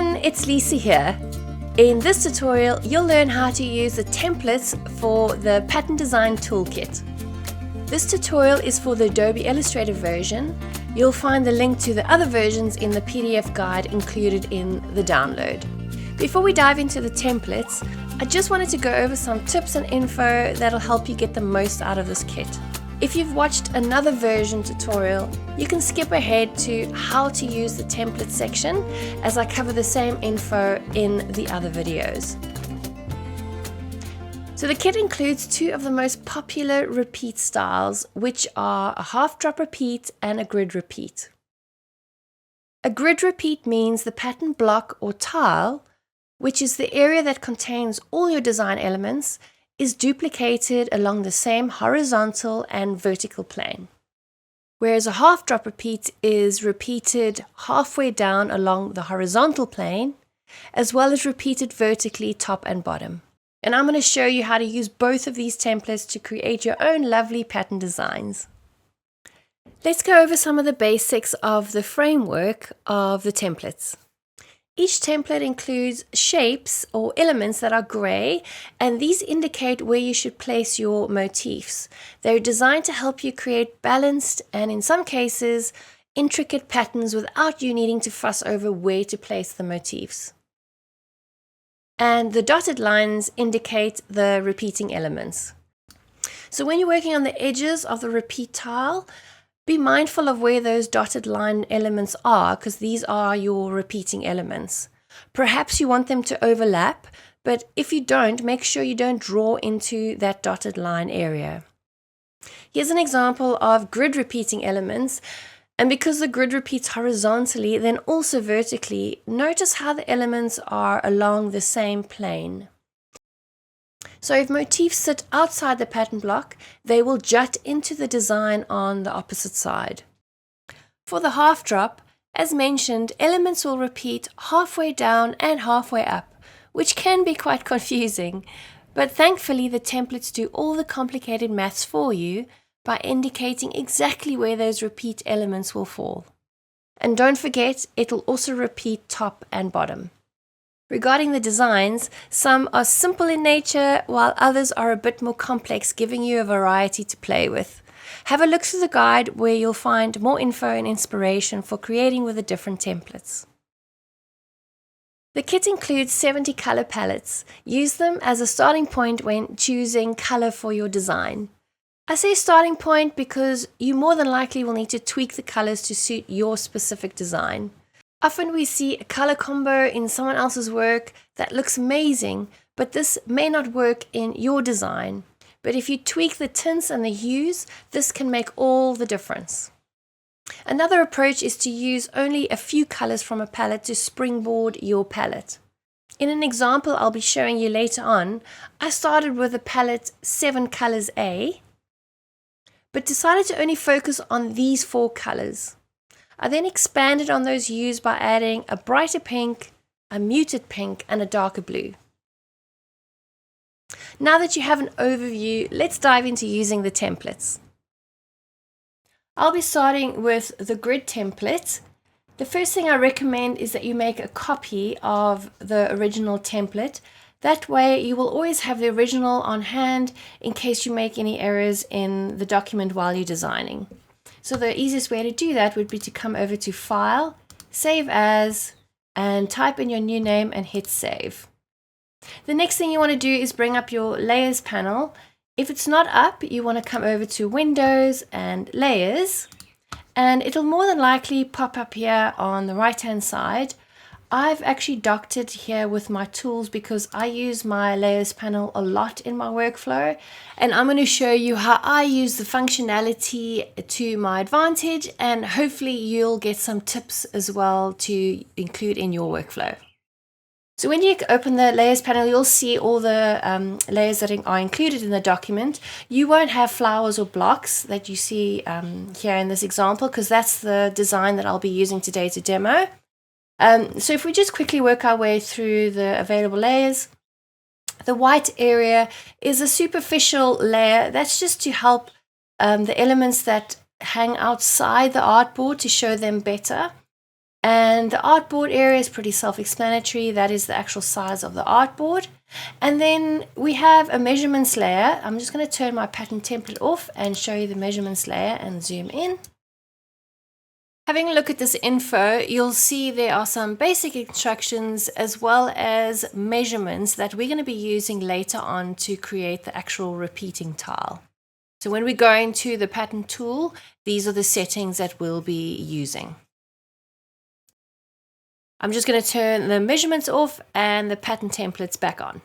everyone, it's Lisa here. In this tutorial, you'll learn how to use the templates for the Pattern Design Toolkit. This tutorial is for the Adobe Illustrator version. You'll find the link to the other versions in the PDF guide included in the download. Before we dive into the templates, I just wanted to go over some tips and info that'll help you get the most out of this kit. If you've watched another version tutorial, you can skip ahead to how to use the template section, as I cover the same info in the other videos. So the kit includes two of the most popular repeat styles, which are a half drop repeat and a grid repeat. A grid repeat means the pattern block or tile, which is the area that contains all your design elements, is duplicated along the same horizontal and vertical plane. Whereas a half drop repeat is repeated halfway down along the horizontal plane, as well as repeated vertically top and bottom. And I'm going to show you how to use both of these templates to create your own lovely pattern designs. Let's go over some of the basics of the framework of the templates. Each template includes shapes or elements that are grey, and these indicate where you should place your motifs. They're designed to help you create balanced and, in some cases, intricate patterns without you needing to fuss over where to place the motifs. And the dotted lines indicate the repeating elements. So when you're working on the edges of the repeat tile, be mindful of where those dotted line elements are, because these are your repeating elements. Perhaps you want them to overlap, but if you don't, make sure you don't draw into that dotted line area. Here's an example of grid repeating elements, and because the grid repeats horizontally, then also vertically, notice how the elements are along the same plane. So if motifs sit outside the pattern block, they will jut into the design on the opposite side. For the half drop, as mentioned, elements will repeat halfway down and halfway up, which can be quite confusing, but thankfully the templates do all the complicated maths for you by indicating exactly where those repeat elements will fall. And don't forget, it'll also repeat top and bottom. Regarding the designs, some are simple in nature, while others are a bit more complex, giving you a variety to play with. Have a look through the guide where you'll find more info and inspiration for creating with the different templates. The kit includes 70 color palettes. Use them as a starting point when choosing color for your design. I say starting point because you more than likely will need to tweak the colors to suit your specific design. Often we see a color combo in someone else's work that looks amazing, but this may not work in your design. But if you tweak the tints and the hues, this can make all the difference. Another approach is to use only a few colors from a palette to springboard your palette. In an example I'll be showing you later on, I started with a palette 7 colors A, but decided to only focus on these 4 colors. I then expanded on those hues by adding a brighter pink, a muted pink, and a darker blue. Now that you have an overview, let's dive into using the templates. I'll be starting with the grid template. The first thing I recommend is that you make a copy of the original template. That way you will always have the original on hand in case you make any errors in the document while you're designing. So the easiest way to do that would be to come over to File, Save As, and type in your new name and hit Save. The next thing you want to do is bring up your Layers panel. If it's not up, you want to come over to Windows and Layers, and it'll more than likely pop up here on the right-hand side. I've actually docked it here with my tools because I use my Layers panel a lot in my workflow, and I'm going to show you how I use the functionality to my advantage, and hopefully you'll get some tips as well to include in your workflow. So when you open the Layers panel, you'll see all the layers that are included in the document. You won't have flowers or blocks that you see here in this example, because that's the design that I'll be using today to demo. So if we just quickly work our way through the available layers, the white area is a superficial layer. That's just to help the elements that hang outside the artboard to show them better. And the artboard area is pretty self-explanatory. That is the actual size of the artboard. And then we have a measurements layer. I'm just going to turn my pattern template off and show you the measurements layer and zoom in. Having a look at this info, you'll see there are some basic instructions as well as measurements that we're going to be using later on to create the actual repeating tile. So when we go into the pattern tool, these are the settings that we'll be using. I'm just going to turn the measurements off and the pattern templates back on.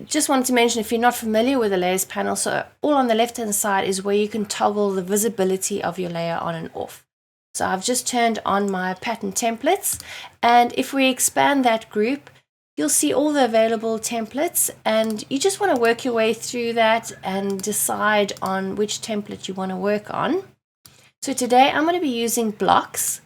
Just wanted to mention, if you're not familiar with the layers panel, so all on the left hand side is where you can toggle the visibility of your layer on and off. So I've just turned on my pattern templates, and if we expand that group, you'll see all the available templates, and you just want to work your way through that and decide on which template you want to work on. So today I'm going to be using blocks,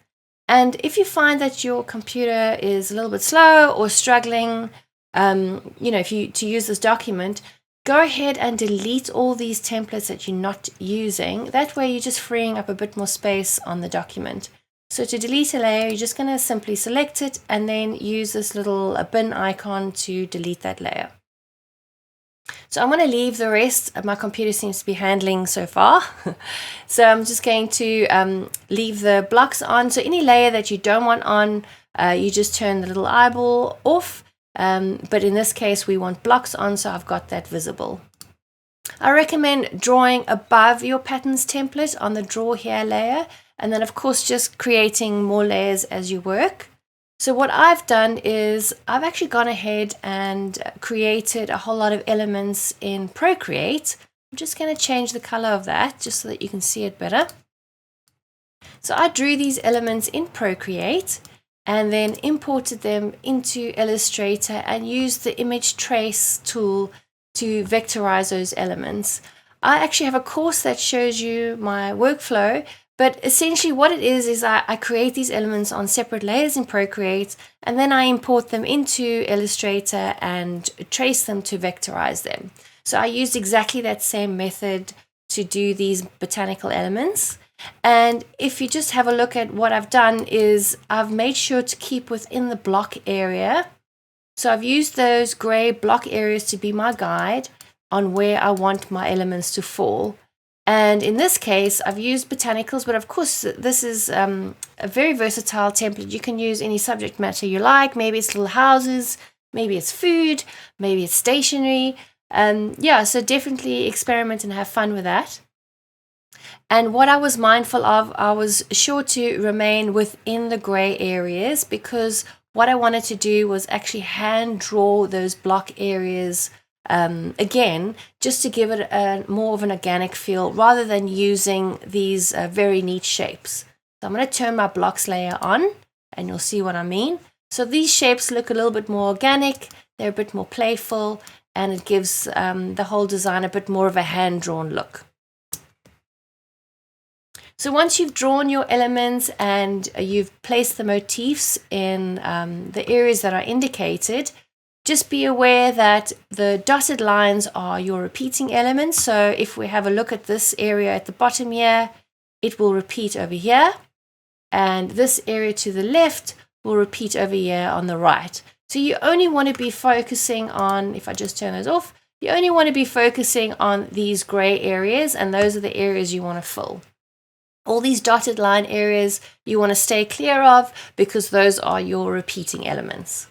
and if you find that your computer is a little bit slow or struggling, to use this document, go ahead and delete all these templates that you're not using. That way you're just freeing up a bit more space on the document. So to delete a layer, you're just going to simply select it and then use this little bin icon to delete that layer. So I'm going to leave the rest. My computer seems to be handling so far. So I'm just going to leave the blocks on. So any layer that you don't want on, you just turn the little eyeball off. But in this case we want blocks on, so I've got that visible. I recommend drawing above your patterns template on the draw here layer, and then of course just creating more layers as you work. So what I've done is I've actually gone ahead and created a whole lot of elements in Procreate. I'm just going to change the color of that just so that you can see it better. So I drew these elements in Procreate and then imported them into Illustrator and used the image trace tool to vectorize those elements. I actually have a course that shows you my workflow, but essentially what it is I create these elements on separate layers in Procreate, and then I import them into Illustrator and trace them to vectorize them. So I used exactly that same method to do these botanical elements. And if you just have a look at what I've done is I've made sure to keep within the block area. So I've used those gray block areas to be my guide on where I want my elements to fall. And in this case, I've used botanicals, but of course this is a very versatile template. You can use any subject matter you like. Maybe it's little houses, maybe it's food, maybe it's stationery. So definitely experiment and have fun with that. And what I was mindful of, I was sure to remain within the gray areas, because what I wanted to do was actually hand draw those block areas again, just to give it a more of an organic feel rather than using these very neat shapes. So I'm going to turn my blocks layer on and you'll see what I mean. So these shapes look a little bit more organic, they're a bit more playful, and it gives the whole design a bit more of a hand-drawn look. So once you've drawn your elements and you've placed the motifs in the areas that are indicated, just be aware that the dotted lines are your repeating elements. So if we have a look at this area at the bottom here, it will repeat over here. And this area to the left will repeat over here on the right. So you only want to be focusing on, if I just turn those off, you only want to be focusing on these gray areas, and those are the areas you want to fill. All these dotted line areas you want to stay clear of, because those are your repeating elements.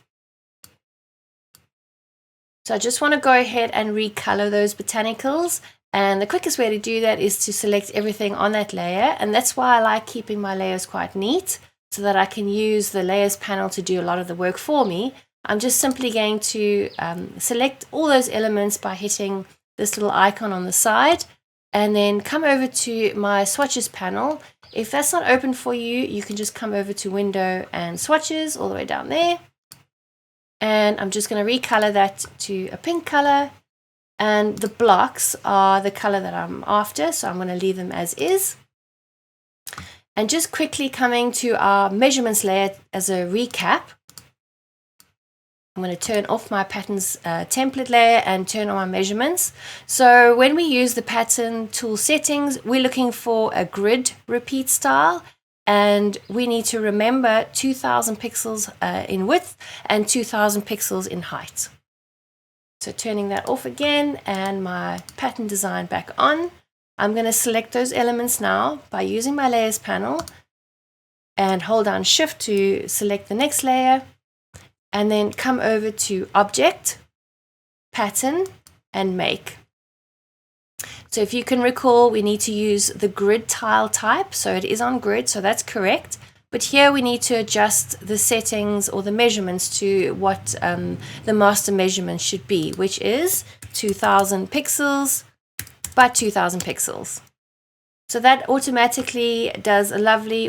So I just want to go ahead and recolor those botanicals, and the quickest way to do that is to select everything on that layer, and that's why I like keeping my layers quite neat, so that I can use the layers panel to do a lot of the work for me. I'm just simply going to select all those elements by hitting this little icon on the side, and then come over to my swatches panel. If that's not open for you, you can just come over to window and swatches all the way down there. And I'm just going to recolor that to a pink color. And the blocks are the color that I'm after, so I'm going to leave them as is. And just quickly coming to our measurements layer as a recap, I'm going to turn off my patterns template layer and turn on my measurements. So when we use the pattern tool settings, we're looking for a grid repeat style. and we need to remember 2000 pixels in width and 2000 pixels in height. So turning that off again and my pattern design back on, I'm going to select those elements now by using my layers panel and hold down shift to select the next layer, and then come over to object, pattern, and make. So if you can recall, we need to use the grid tile type, so it is on grid, so that's correct. But here we need to adjust the settings or the measurements to what the master measurement should be, which is 2000 pixels by 2000 pixels. So that automatically does a lovely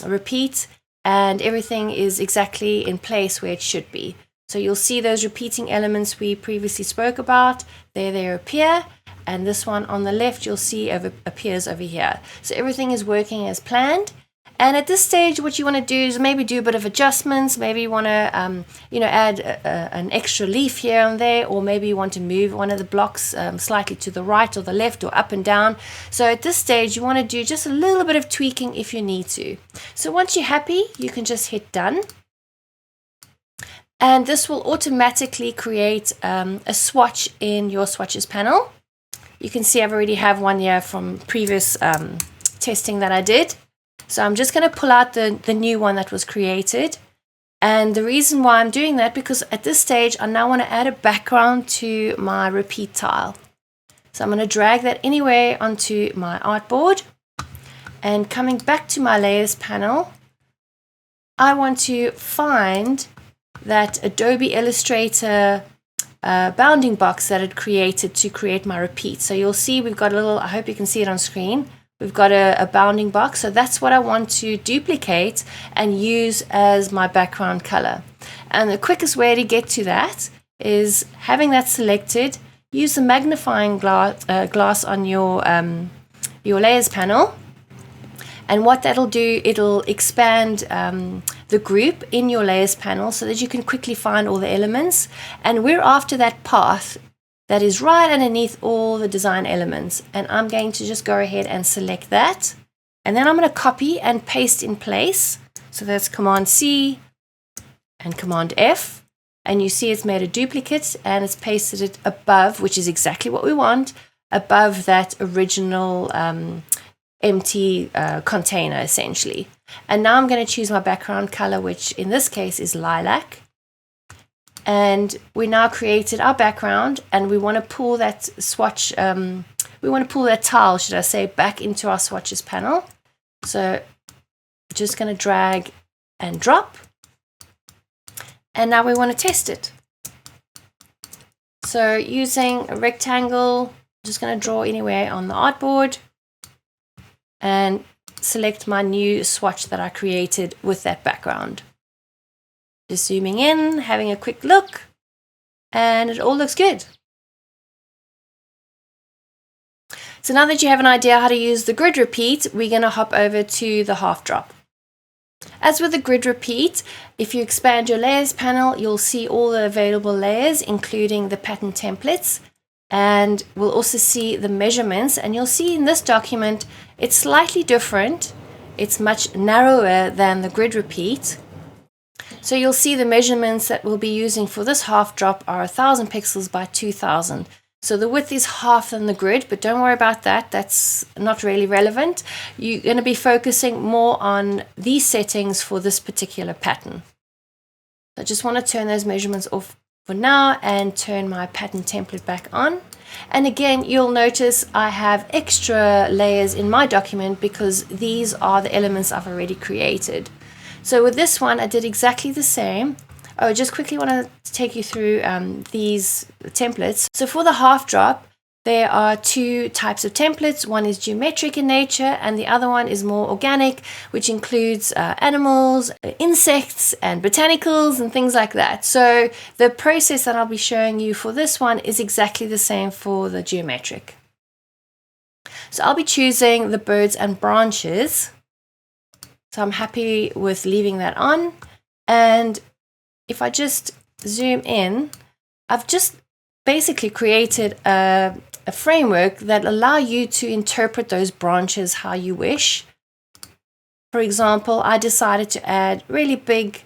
repeat, and everything is exactly in place where it should be. So you'll see those repeating elements we previously spoke about, there they appear, and this one on the left you'll see appears over here. So everything is working as planned. And at this stage, what you want to do is maybe do a bit of adjustments. Maybe you want to, add an extra leaf here and there, or maybe you want to move one of the blocks slightly to the right or the left or up and down. So at this stage, you want to do just a little bit of tweaking if you need to. So once you're happy, you can just hit done. And this will automatically create a swatch in your swatches panel. You can see I've already have one here from previous testing that I did. So I'm just going to pull out the new one that was created. And the reason why I'm doing that, because at this stage, I now want to add a background to my repeat tile. So I'm going to drag that anyway onto my artboard. And coming back to my layers panel, I want to find that Adobe Illustrator bounding box that it created to create my repeat. So you'll see we've got a little, I hope you can see it on screen. We've got a bounding box, so that's what I want to duplicate and use as my background color. And the quickest way to get to that is having that selected, use the magnifying glass on your layers panel. And what that'll do, it'll expand the group in your layers panel so that you can quickly find all the elements. And we're after that path that is right underneath all the design elements. And I'm going to just go ahead and select that. And then I'm going to copy and paste in place. So that's Command C and Command F. And you see it's made a duplicate and it's pasted it above, which is exactly what we want, above that original empty container essentially. And now I'm going to choose my background color, which in this case is lilac. And we now created our background, and we want to pull that swatch, we want to pull that tile, should I say, back into our swatches panel. So just going to drag and drop. And now we want to test it. So using a rectangle, just going to draw anywhere on the artboard and select my new swatch that I created with that background. Just zooming in, having a quick look, and it all looks good. So now that you have an idea how to use the grid repeat, we're going to hop over to the half drop. As with the grid repeat, if you expand your layers panel, you'll see all the available layers, including the pattern templates, and we'll also see the measurements. And you'll see in this document, it's slightly different. It's much narrower than the grid repeat. So you'll see the measurements that we'll be using for this half drop are 1000 pixels by 2000. So the width is half than the grid, but don't worry about that. That's not really relevant. You're going to be focusing more on these settings for this particular pattern. I just want to turn those measurements off for now and turn my pattern template back on. And again, you'll notice I have extra layers in my document because these are the elements I've already created. So with this one, I did exactly the same. I just quickly want to take you through these templates. So for the half drop, there are two types of templates. One is geometric in nature, and the other one is more organic, which includes animals, insects, and botanicals, and things like that. So the process that I'll be showing you for this one is exactly the same for the geometric. So I'll be choosing the birds and branches. So I'm happy with leaving that on. And if I just zoom in, I've just basically created a framework that allow you to interpret those branches how you wish. For example, I decided to add really big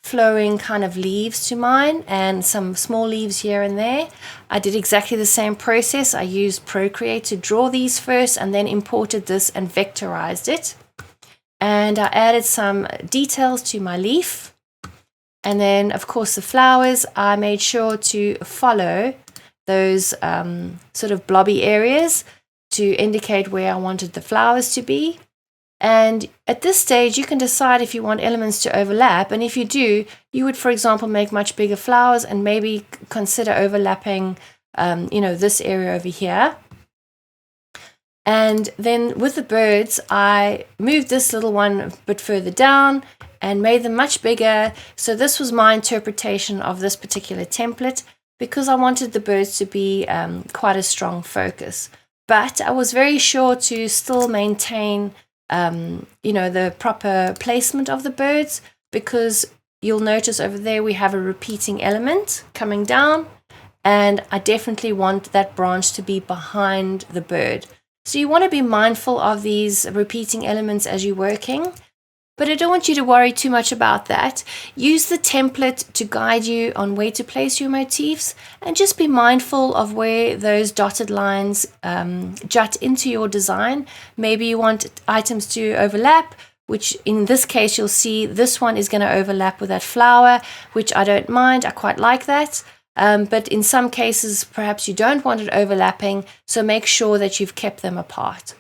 flowing kind of leaves to mine and some small leaves here and there. I did exactly the same process. I used Procreate to draw these first and then imported this and vectorized it. And I added some details to my leaf. And then, of course, the flowers, I made sure to follow those sort of blobby areas to indicate where I wanted the flowers to be. And at this stage, you can decide if you want elements to overlap. And if you do, you would, for example, make much bigger flowers and maybe consider overlapping, this area over here. And then with the birds, I moved this little one a bit further down and made them much bigger. So this was my interpretation of this particular template because I wanted the birds to be quite a strong focus. But I was very sure to still maintain the proper placement of the birds, because you'll notice over there we have a repeating element coming down, and I definitely want that branch to be behind the bird. So you want to be mindful of these repeating elements as you're working, but I don't want you to worry too much about that. Use the template to guide you on where to place your motifs, and just be mindful of where those dotted lines jut into your design. Maybe you want items to overlap, which in this case you'll see this one is going to overlap with that flower, which I don't mind. I quite like that. But in some cases, perhaps you don't want it overlapping, so make sure that you've kept them apart.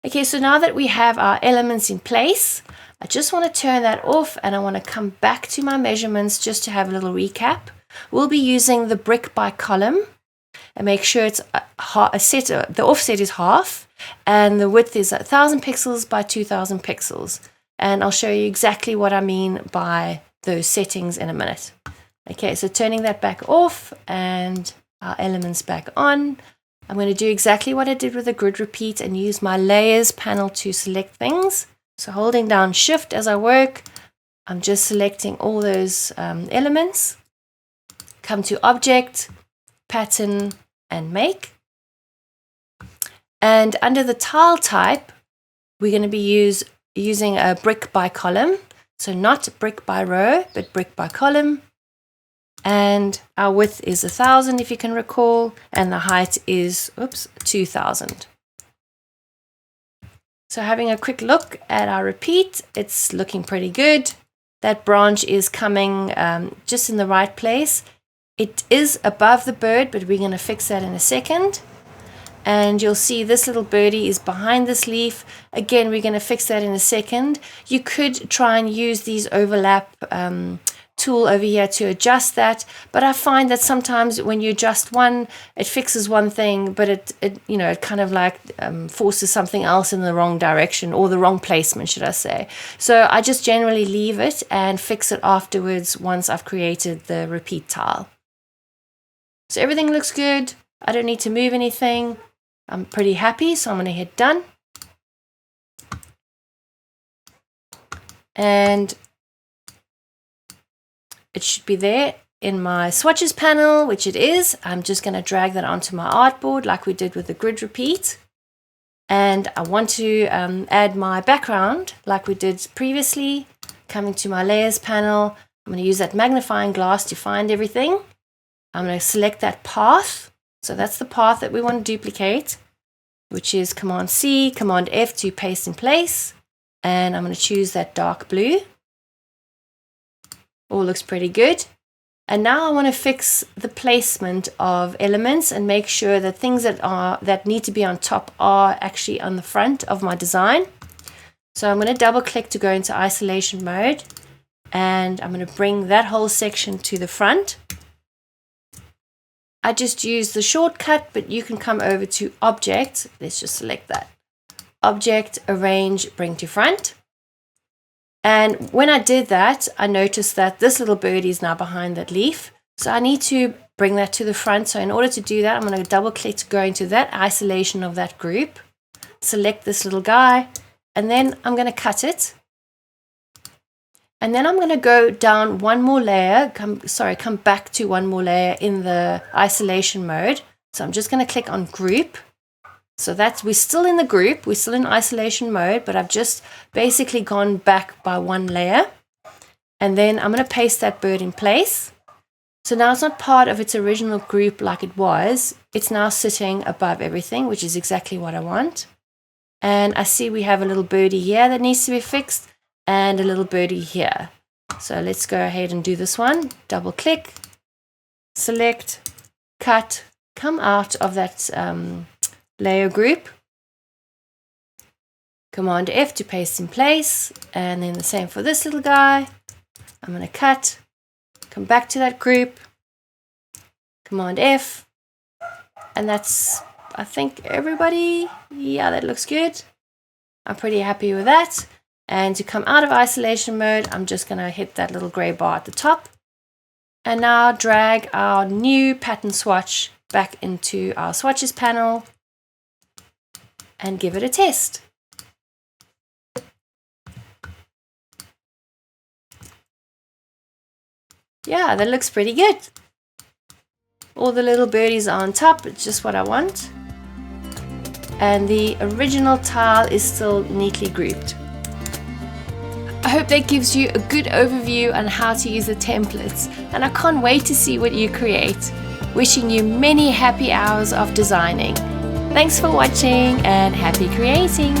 Okay, so now that we have our elements in place, I just want to turn that off and I want to come back to my measurements just to have a little recap. We'll be using the brick by column, and make sure it's the offset is half and the width is 1000 pixels by 2000 pixels. And I'll show you exactly what I mean by those settings in a minute. Okay, so turning that back off and our elements back on. I'm going to do exactly what I did with the grid repeat and use my layers panel to select things. So holding down shift as I work, I'm just selecting all those elements. Come to object, pattern, and make. And under the tile type, we're going to be using a brick by column. So not brick by row, but brick by column. And our width is 1000, if you can recall, and the height is 2000. So having a quick look at our repeat, it's looking pretty good. That branch is coming just in the right place. It is above the bird, but we're going to fix that in a second. And you'll see this little birdie is behind this leaf. Again, we're going to fix that in a second. You could try and use these overlap tool over here to adjust that, but I find that sometimes when you adjust one, it fixes one thing, but it kind of like forces something else in the wrong direction, or the wrong placement, should I say. So I just generally leave it and fix it afterwards once I've created the repeat tile. So everything looks good. I don't need to move anything. I'm pretty happy, so I'm going to hit done. And it should be there in my swatches panel, which it is. I'm just going to drag that onto my artboard like we did with the grid repeat. And I want to add my background like we did previously. Coming to my layers panel, I'm going to use that magnifying glass to find everything. I'm going to select that path. So that's the path that we want to duplicate, which is Command C, Command F to paste in place. And I'm going to choose that dark blue. All looks pretty good. And now I want to fix the placement of elements and make sure that things that need to be on top are actually on the front of my design. So I'm going to double click to go into isolation mode, and I'm going to bring that whole section to the front. I just use the shortcut, but you can come over to Object. Let's just select that. Object, Arrange, Bring to Front. And when I did that, I noticed that this little birdie is now behind that leaf. So I need to bring that to the front. So in order to do that, I'm going to double click to go into that isolation of that group. Select this little guy, and then I'm going to cut it. And then I'm going to go down one more layer, come back to one more layer in the isolation mode. So I'm just going to click on Group, So we're still in the group, we're still in isolation mode, but I've just basically gone back by one layer. And then I'm going to paste that bird in place. So now it's not part of its original group like it was. It's now sitting above everything, which is exactly what I want. And I see we have a little birdie here that needs to be fixed and a little birdie here. So let's go ahead and do this one. Double click, select, cut, come out of that layer group. Command F to paste in place. And then the same for this little guy. I'm going to cut, come back to that group, Command F, and that's, I think, everybody. Yeah, that looks good. I'm pretty happy with that. And to come out of isolation mode, I'm just going to hit that little gray bar at the top. And now drag our new pattern swatch back into our swatches panel and give it a test. Yeah, that looks pretty good. All the little birdies are on top, it's just what I want. And the original tile is still neatly grouped. I hope that gives you a good overview on how to use the templates, and I can't wait to see what you create. Wishing you many happy hours of designing. Thanks for watching and happy creating!